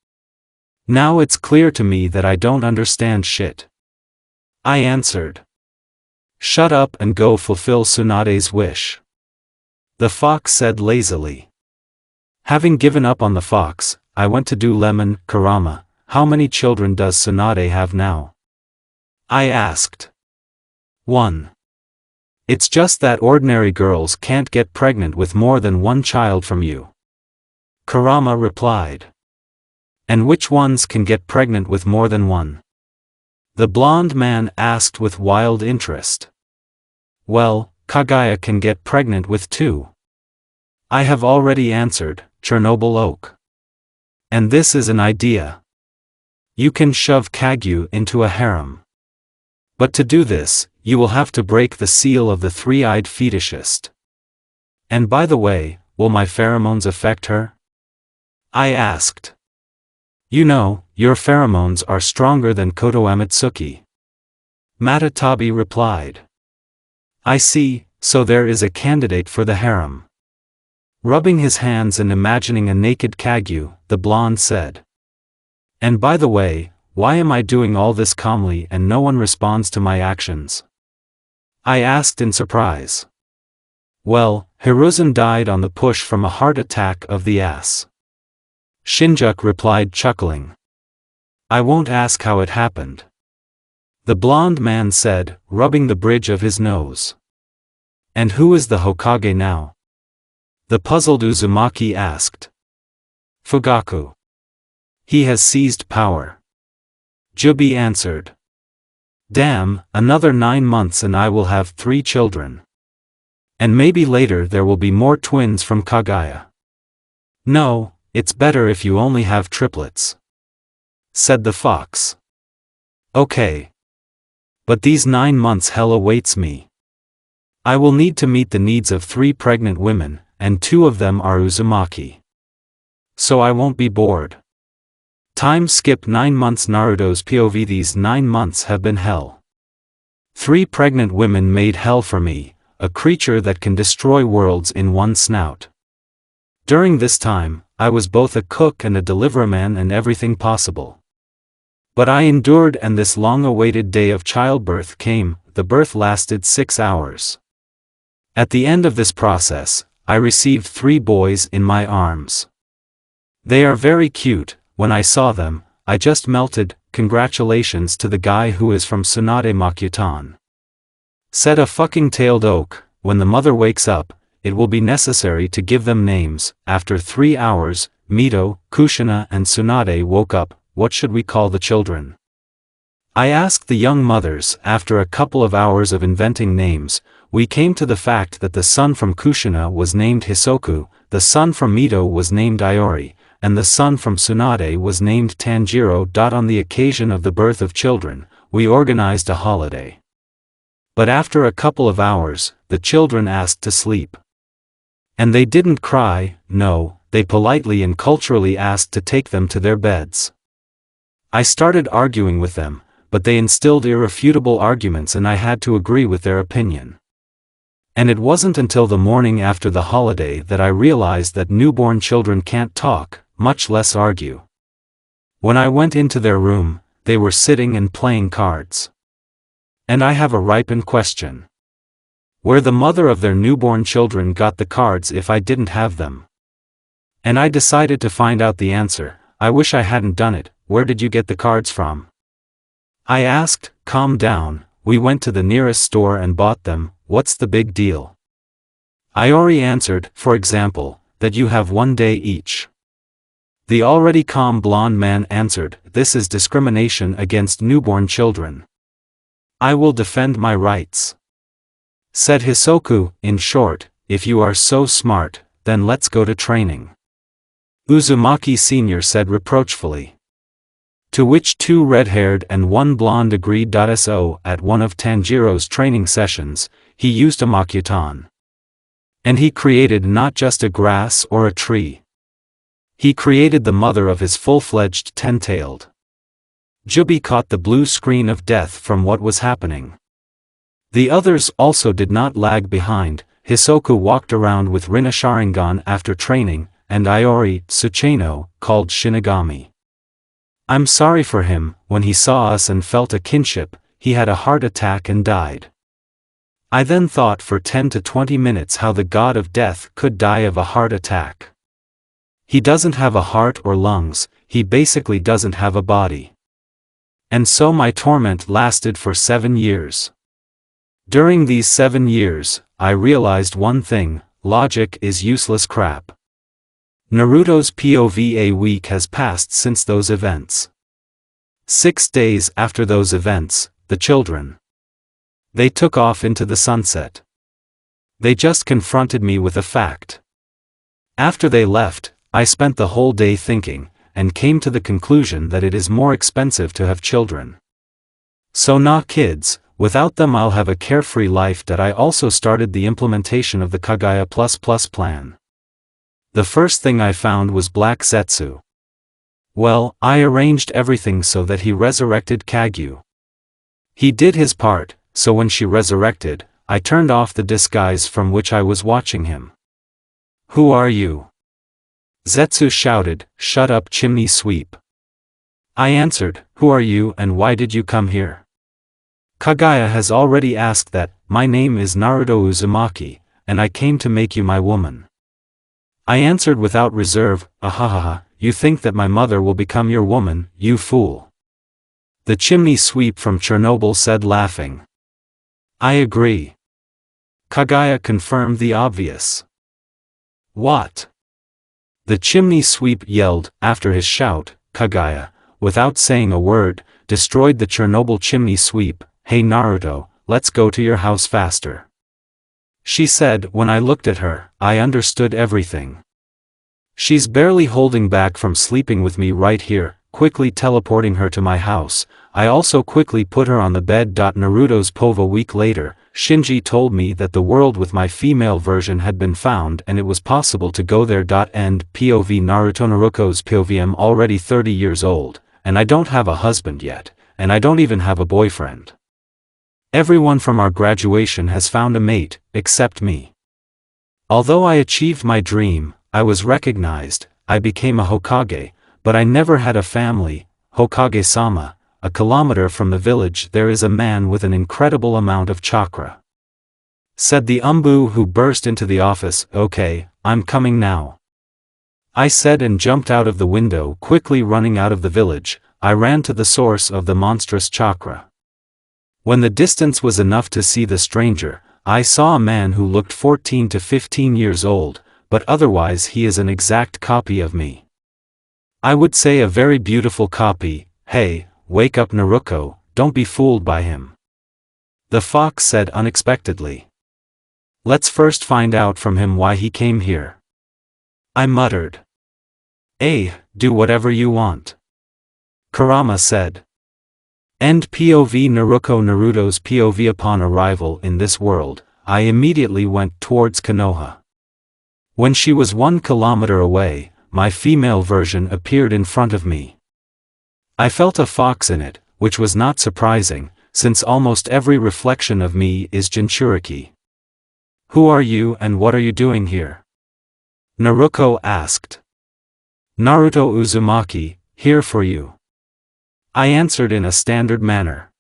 Now it's clear to me that I don't understand shit. I answered. Shut up and go fulfill Tsunade's wish. The fox said lazily. Having given up on the fox, I went to do lemon. Kurama, how many children does Tsunade have now? I asked. 1. It's just that ordinary girls can't get pregnant with more than one child from you. Kurama replied. And which ones can get pregnant with more than one? The blonde man asked with wild interest. Well, Kaguya can get pregnant with 2. I have already answered, Chernobyl Oak. And this is an idea. You can shove Kagyu into a harem. But to do this, you will have to break the seal of the three-eyed fetishist. And by the way, will my pheromones affect her? I asked. You know, your pheromones are stronger than Koto Amatsuki. Matatabi replied. I see, so there is a candidate for the harem. Rubbing his hands and imagining a naked Kagyu, the blonde said. And by the way, why am I doing all this calmly and no one responds to my actions? I asked in surprise. Well, Hiruzen died on the push from a heart attack of the ass. Shinjuku replied chuckling. I won't ask how it happened. The blonde man said, rubbing the bridge of his nose. And who is the Hokage now? The puzzled Uzumaki asked. Fugaku. He has seized power. Jubi answered. Damn, another 9 months and I will have 3 children. And maybe later there will be more twins from Kaguya. No, it's better if you only have triplets. Said the fox. Okay. But these 9 months hell awaits me. I will need to meet the needs of 3 pregnant women, and 2 of them are Uzumaki. So I won't be bored. Time skip 9 months. Naruto's POV. These 9 months have been hell. 3 pregnant women made hell for me, a creature that can destroy worlds in one snout. During this time, I was both a cook and a deliveryman and everything possible. But I endured and this long-awaited day of childbirth came. The birth lasted 6 hours. At the end of this process, I received 3 boys in my arms. They are very cute. When I saw them, I just melted. Congratulations to the guy who is from Tsunade Makutan. Said a fucking tailed oak. When the mother wakes up, it will be necessary to give them names. After 3 hours, Mito, Kushina and Tsunade woke up. What should we call the children? I asked the young mothers. After a couple of hours of inventing names, we came to the fact that the son from Kushina was named Hisoku, the son from Mito was named Iori, and the son from Tsunade was named Tanjiro. On the occasion of the birth of children, we organized a holiday. But after a couple of hours, the children asked to sleep. And they didn't cry, no, they politely and culturally asked to take them to their beds. I started arguing with them, but they instilled irrefutable arguments and I had to agree with their opinion. And it wasn't until the morning after the holiday that I realized that newborn children can't talk, much less argue. When I went into their room, they were sitting and playing cards. And I have a ripened question. Where the mother of their newborn children got the cards if I didn't have them? And I decided to find out the answer. I wish I hadn't done it. Where did you get the cards from? I asked. Calm down, we went to the nearest store and bought them. What's the big deal? Iori answered, for example, that you have 1 day each. The already calm blonde man answered, "This is discrimination against newborn children. I will defend my rights." Said Hisoku, "In short, if you are so smart, then let's go to training." Uzumaki Sr. said reproachfully. To which two red-haired and one blonde agreed. So, at one of Tanjiro's training sessions, he used a makutan. And he created not just a grass or a tree. He created the mother of his full-fledged ten-tailed. Jubi caught the blue screen of death from what was happening. The others also did not lag behind. Hisoku walked around with Rina Sharingan after training, and Iori, Tsuchino, called Shinigami. I'm sorry for him. When he saw us and felt a kinship, he had a heart attack and died. I then thought for 10 to 20 minutes how the god of death could die of a heart attack. He doesn't have a heart or lungs, he basically doesn't have a body. And so my torment lasted for 7 years. During these 7 years, I realized one thing: logic is useless crap. Naruto's POVA week has passed since those events. 6 days after those events, the children. They took off into the sunset. They just confronted me with a fact. After they left, I spent the whole day thinking, and came to the conclusion that it is more expensive to have children. So nah kids, without them I'll have a carefree life. That I also started the implementation of the Kaguya++ plan. The first thing I found was Black Zetsu. Well, I arranged everything so that he resurrected Kagyu. He did his part, so when she resurrected, I turned off the disguise from which I was watching him. "Who are you?" Zetsu shouted, "Shut up, chimney sweep." I answered, "Who are you and why did you come here?" "Kaguya has already asked that. My name is Naruto Uzumaki, and I came to make you my woman." I answered without reserve, "Ahahaha, you think that my mother will become your woman, you fool." The chimney sweep from Chernobyl said laughing. "I agree." Kaguya confirmed the obvious. "What?" The chimney sweep yelled. After his shout, Kaguya, without saying a word, destroyed the Chernobyl chimney sweep. "Hey Naruto, let's go to your house faster," she said. When I looked at her, I understood everything. She's barely holding back from sleeping with me right here, quickly teleporting her to my house. I also quickly put her on the bed. Naruto's POVA week later, Shinji told me that the world with my female version had been found and it was possible to go there. End POV Naruto. Naruto's POV. I'm already 30 years old, and I don't have a husband yet, and I don't even have a boyfriend. Everyone from our graduation has found a mate, except me. Although I achieved my dream, I was recognized, I became a Hokage, but I never had a family. Hokage-sama, a kilometer from the village there is a man with an incredible amount of chakra. Said the Umbu who burst into the office. "Okay, I'm coming now," I said and jumped out of the window. Quickly running out of the village, I ran to the source of the monstrous chakra. When the distance was enough to see the stranger, I saw a man who looked 14 to 15 years old, but otherwise he is an exact copy of me. I would say a very beautiful copy. "Hey, wake up Naruto, don't be fooled by him," the fox said unexpectedly. "Let's first find out from him why he came here," I muttered. Do whatever you want," Kurama said. End POV Naruto's POV. Upon arrival in this world, I immediately went towards Konoha. When she was 1 kilometer away, my female version appeared in front of me. I felt a fox in it, which was not surprising, since almost every reflection of me is Jinchuriki. "Who are you and what are you doing here?" Naruto asked. "Naruto Uzumaki, here for you," I answered in a standard manner.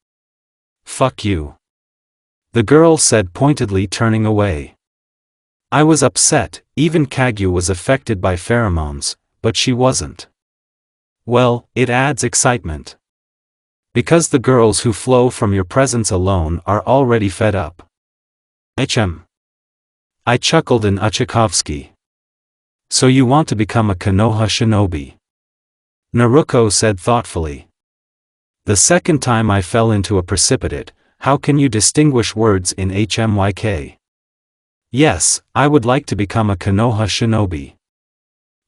"Fuck you," the girl said pointedly, turning away. I was upset. Even Kagyu was affected by pheromones, but she wasn't. Well, it adds excitement. Because the girls who flow from your presence alone are already fed up. Hm. I chuckled in Uchakovsky. "So you want to become a Konoha shinobi?" Naruto said thoughtfully. The second time I fell into a precipitate. How can you distinguish words in HMYK? Yes, I would like to become a Konoha shinobi.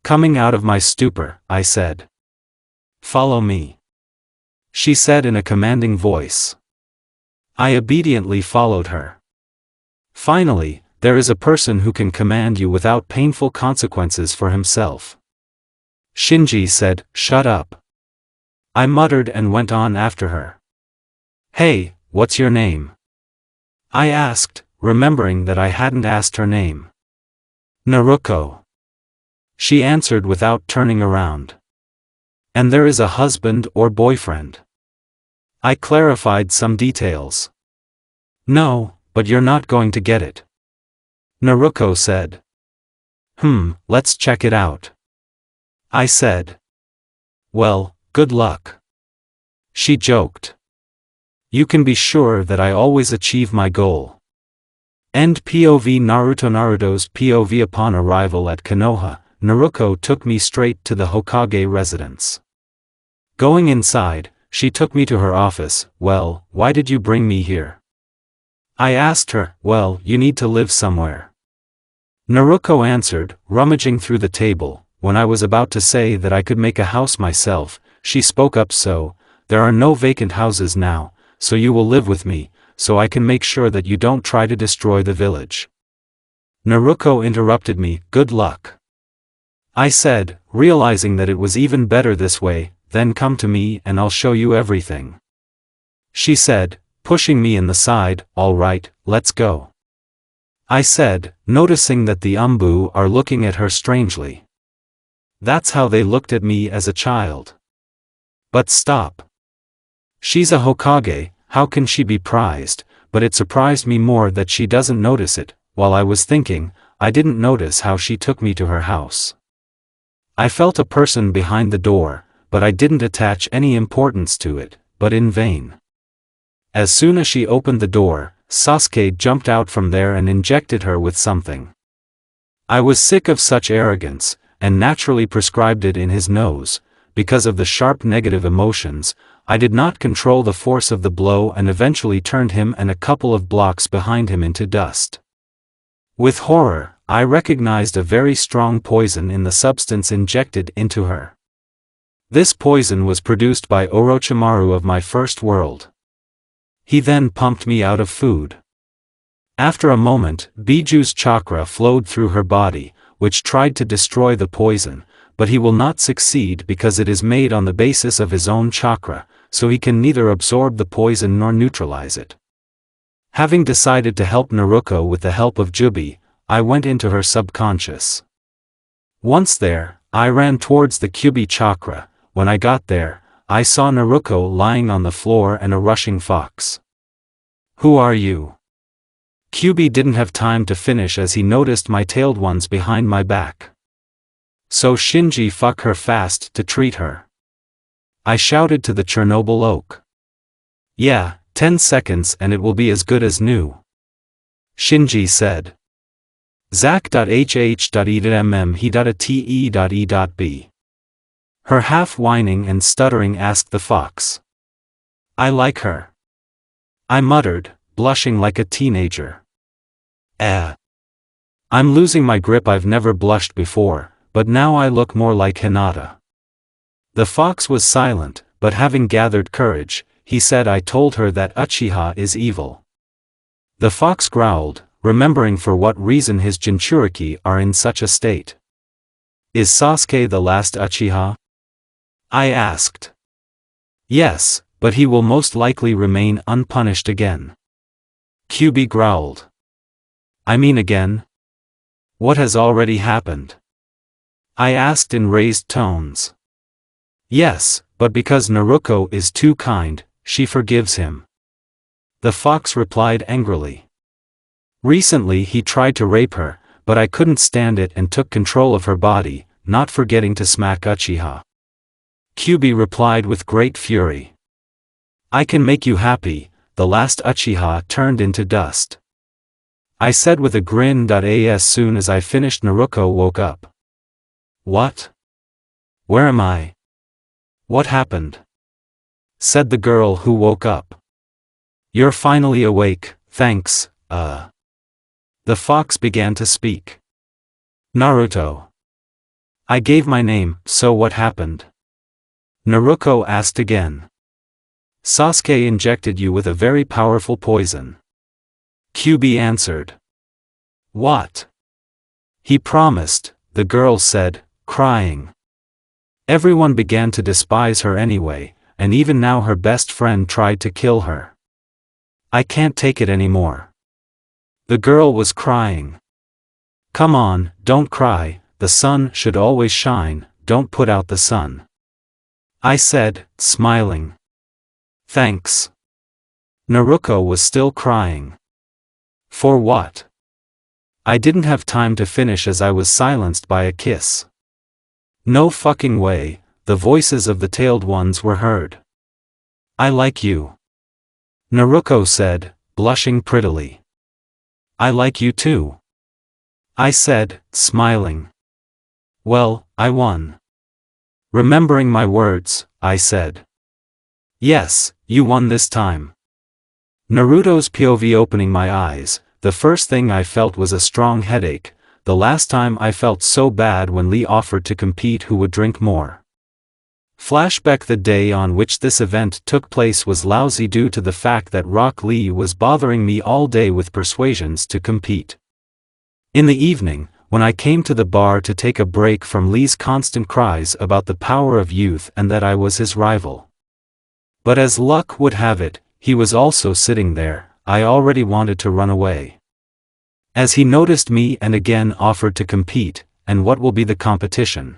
Coming out of my stupor, I said. Follow me. She said in a commanding voice. I obediently followed her. Finally, there is a person who can command you without painful consequences for himself. Shinji said, shut up. I muttered and went on after her. Hey, what's your name? I asked, remembering that I hadn't asked her name. Naruto. She answered without turning around. And there is a husband or boyfriend? I clarified some details. No, but you're not going to get it. Naruto said. Let's check it out. I said. Well, good luck. She joked. You can be sure that I always achieve my goal. End POV. Naruto's POV. Upon arrival at Konoha, Naruto took me straight to the Hokage residence. Going inside, she took me to her office. Well, why did you bring me here? I asked her. Well, you need to live somewhere. Naruto answered, rummaging through the table. When I was about to say that I could make a house myself, she spoke up. So, there are no vacant houses now, so you will live with me, so I can make sure that you don't try to destroy the village. Naruto interrupted me. Good luck. I said, realizing that it was even better this way. Then come to me and I'll show you everything. She said, pushing me in the side. All right, let's go. I said, noticing that the Umbu are looking at her strangely. That's how they looked at me as a child. But stop. She's a Hokage, how can she be prized? But it surprised me more that she doesn't notice it. While I was thinking, I didn't notice how she took me to her house. I felt a person behind the door, but I didn't attach any importance to it, but in vain. As soon as she opened the door, Sasuke jumped out from there and injected her with something. I was sick of such arrogance, and naturally prescribed it in his nose. Because of the sharp negative emotions, I did not control the force of the blow and eventually turned him and a couple of blocks behind him into dust. With horror, I recognized a very strong poison in the substance injected into her. This poison was produced by Orochimaru of my first world. He then pumped me out of food. After a moment, Biju's chakra flowed through her body, which tried to destroy the poison, but he will not succeed because it is made on the basis of his own chakra, so he can neither absorb the poison nor neutralize it. Having decided to help Naruto with the help of Jubi, I went into her subconscious. Once there, I ran towards the Kyubi chakra. When I got there, I saw Naruto lying on the floor and a rushing fox. Who are you? Kyubi didn't have time to finish as he noticed my tailed ones behind my back. So Shinji fuck her fast to treat her. I shouted to the Chernobyl oak. Yeah, 10 seconds and it will be as good as new. Shinji said. Zach.hh.e.mm.he.a.te.e.b. Her half whining and stuttering asked the fox. I like her. I muttered, blushing like a teenager. I'm losing my grip. I've never blushed before, but now I look more like Hinata. The fox was silent, but having gathered courage, he said I told her that Uchiha is evil. The fox growled, remembering for what reason his Jinchuriki are in such a state. Is Sasuke the last Uchiha? I asked. Yes, but he will most likely remain unpunished again. Kyubi growled. I mean again? What has already happened? I asked in raised tones. Yes, but because Naruto is too kind, she forgives him. The fox replied angrily. Recently he tried to rape her, but I couldn't stand it and took control of her body, not forgetting to smack Uchiha. Kyubi replied with great fury. I can make you happy, the last Uchiha turned into dust. I said with a grin. As soon as I finished Naruto woke up. What? Where am I? What happened? Said the girl who woke up. You're finally awake, thanks, The fox began to speak. Naruto. I gave my name, so what happened? Naruto asked again. Sasuke injected you with a very powerful poison. QB answered. What? He promised, the girl said, crying. Everyone began to despise her anyway, and even now her best friend tried to kill her. I can't take it anymore. The girl was crying. Come on, don't cry, the sun should always shine, don't put out the sun. I said, smiling. Thanks. Naruto was still crying. For what? I didn't have time to finish as I was silenced by a kiss. No fucking way, the voices of the tailed ones were heard. I like you. Naruto said, blushing prettily. I like you too. I said, smiling. Well, I won. Remembering my words, I said. Yes, you won this time. Naruto's POV opening my eyes, the first thing I felt was a strong headache. The last time I felt so bad when Lee offered to compete who would drink more. Flashback: the day on which this event took place was lousy due to the fact that Rock Lee was bothering me all day with persuasions to compete. In the evening, when I came to the bar to take a break from Lee's constant cries about the power of youth and that I was his rival. But as luck would have it, he was also sitting there. I already wanted to run away. As he noticed me and again offered to compete, and what will be the competition?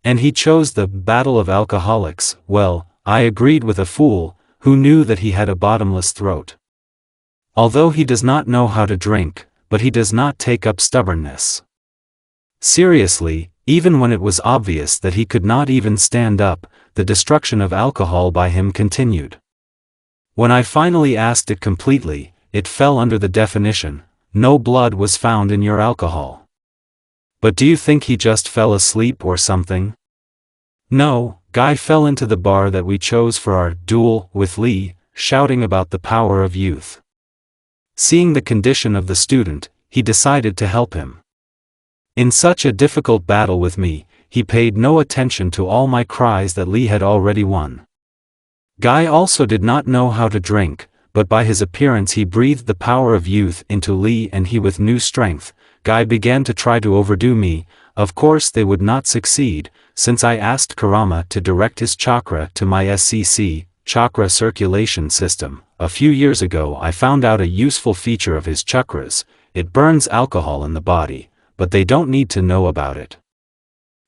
And he chose the battle of alcoholics. Well, I agreed with a fool, who knew that he had a bottomless throat. Although he does not know how to drink, but he does not take up stubbornness. Seriously, even when it was obvious that he could not even stand up, the destruction of alcohol by him continued. When I finally asked it completely, it fell under the definition, no blood was found in your alcohol. But do you think he just fell asleep or something? No, Guy fell into the bar that we chose for our duel with Lee, shouting about the power of youth. Seeing the condition of the student, he decided to help him. In such a difficult battle with me, he paid no attention to all my cries that Lee had already won. Guy also did not know how to drink, but by his appearance he breathed the power of youth into Lee, and he with new strength, Guy began to try to overdo me. Of course they would not succeed, since I asked Kurama to direct his chakra to my SCC, chakra circulation system. A few years ago I found out a useful feature of his chakras: it burns alcohol in the body, but they don't need to know about it.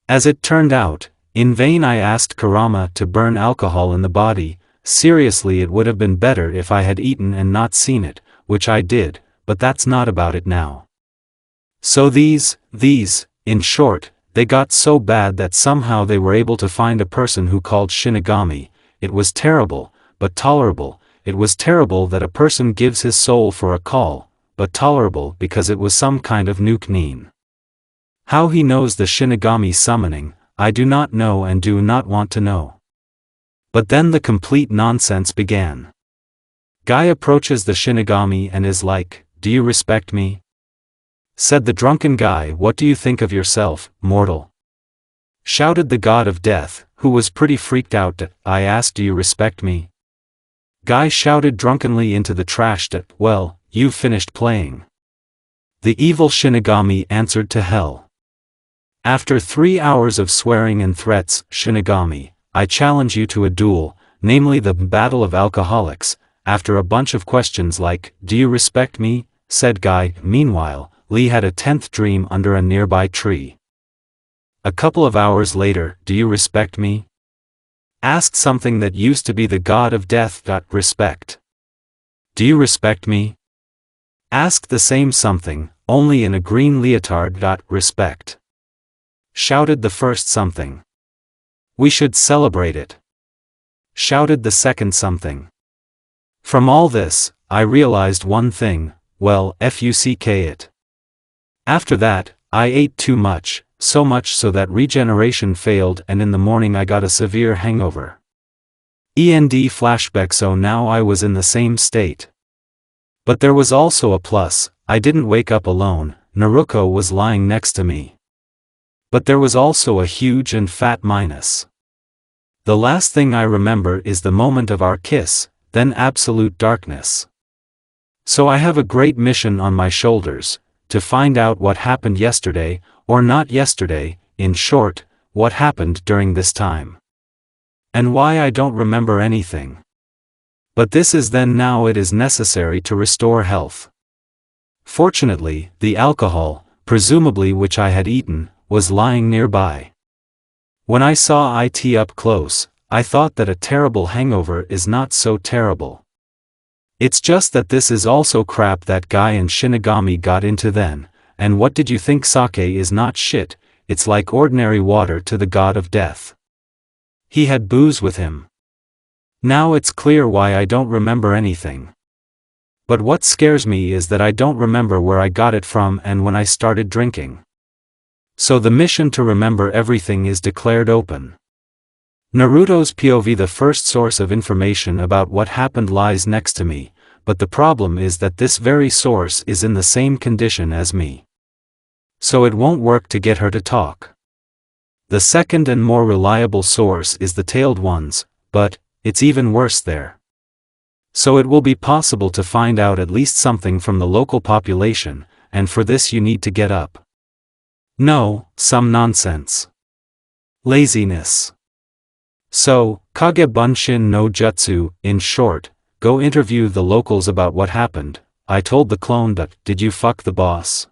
As it turned out, in vain I asked Kurama to burn alcohol in the body. Seriously, it would have been better if I had eaten and not seen it, which I did, but that's not about it now. So these, in short, they got so bad that somehow they were able to find a person who called Shinigami. It was terrible, but tolerable. It was terrible that a person gives his soul for a call, but tolerable because it was some kind of nuke neen. How he knows the Shinigami summoning, I do not know and do not want to know. But then the complete nonsense began. Guy approaches the Shinigami and is like, "Do you respect me?" Said the drunken guy. "What do you think of yourself, mortal?" Shouted the god of death, who was pretty freaked out. I asked, "Do you respect me?" Guy shouted drunkenly into the trash that, "Well, you've finished playing." The evil Shinigami answered to hell. After 3 hours of swearing and threats, "Shinigami, I challenge you to a duel, namely the battle of alcoholics." After a bunch of questions like, "Do you respect me?" said Guy. Meanwhile, Lee had a 10th dream under a nearby tree. A couple of hours later, "Do you respect me?" asked something that used to be the god of death. Respect. "Do you respect me?" asked the same something, only in a green leotard. Respect. Shouted the first something. "We should celebrate it," shouted the second something. From all this, I realized one thing: well, fuck it. After that, I ate too much, so much so that regeneration failed and in the morning I got a severe hangover. END flashback. So now I was in the same state. But there was also a plus, I didn't wake up alone, Naruto was lying next to me. But there was also a huge and fat minus. The last thing I remember is the moment of our kiss, then absolute darkness. So I have a great mission on my shoulders, to find out what happened yesterday, or not yesterday, in short, what happened during this time. And why I don't remember anything. But this is then now it is necessary to restore health. Fortunately, the alcohol, presumably which I had eaten, was lying nearby. When I saw it up close, I thought that a terrible hangover is not so terrible. It's just that this is also crap that guy and Shinigami got into then, and what did you think? Sake is not shit, it's like ordinary water to the god of death. He had booze with him. Now it's clear why I don't remember anything. But what scares me is that I don't remember where I got it from and when I started drinking. So the mission to remember everything is declared open. Naruto's POV, the first source of information about what happened, lies next to me, but the problem is that this very source is in the same condition as me. So it won't work to get her to talk. The second and more reliable source is the tailed ones, but it's even worse there. So it will be possible to find out at least something from the local population, and for this you need to get up. No, some nonsense. Laziness. So, Kage Bunshin no Jutsu, in short, go interview the locals about what happened. I told the clone that, did you fuck the boss?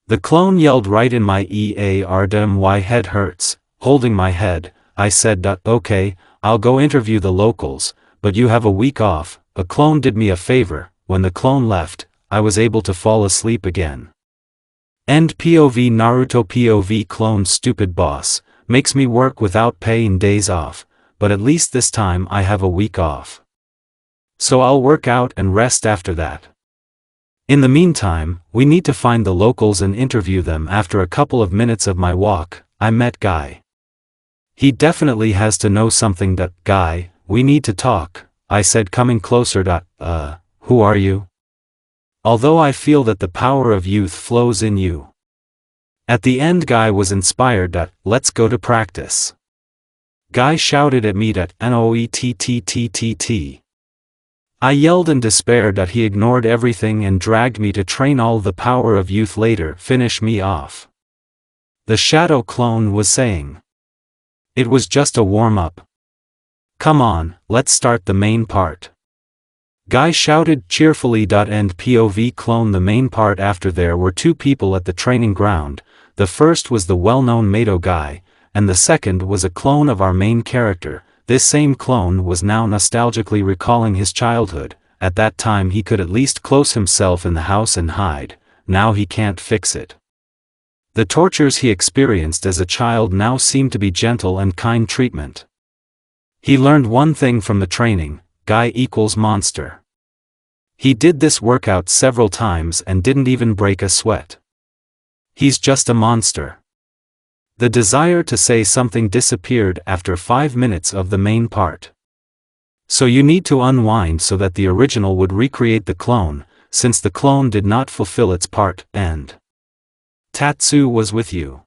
The clone yelled right in my ear. My head hurts. Holding my head, I said, okay, I'll go interview the locals, but you have a week off. A clone did me a favor. When the clone left, I was able to fall asleep again. End POV. Naruto POV. Clone stupid boss, makes me work without paying days off, but at least this time I have a week off. So I'll work out and rest after that. In the meantime, we need to find the locals and interview them. After a couple of minutes of my walk, I met Guy. He definitely has to know something. Guy, we need to talk, I said, coming closer. Who are you? Although I feel that the power of youth flows in you. At the end, Guy was inspired. Let's go to practice. Guy shouted at me. Noetttt. I yelled in despair. He ignored everything and dragged me to train. All the power of youth later finish me off. The shadow clone was saying. It was just a warm-up. Come on, let's start the main part. Guy shouted cheerfully. End POV. Clone. The main part. After there were two people at the training ground. The first was the well-known Mito guy, and the second was a clone of our main character. This same clone was now nostalgically recalling his childhood. At that time he could at least close himself in the house and hide. Now he can't fix it. The tortures he experienced as a child now seemed to be gentle and kind treatment. He learned one thing from the training: Guy equals monster. He did this workout several times and didn't even break a sweat. He's just a monster. The desire to say something disappeared after 5 minutes of the main part. So you need to unwind so that the original would recreate the clone, since the clone did not fulfill its part. And Tatsu was with you.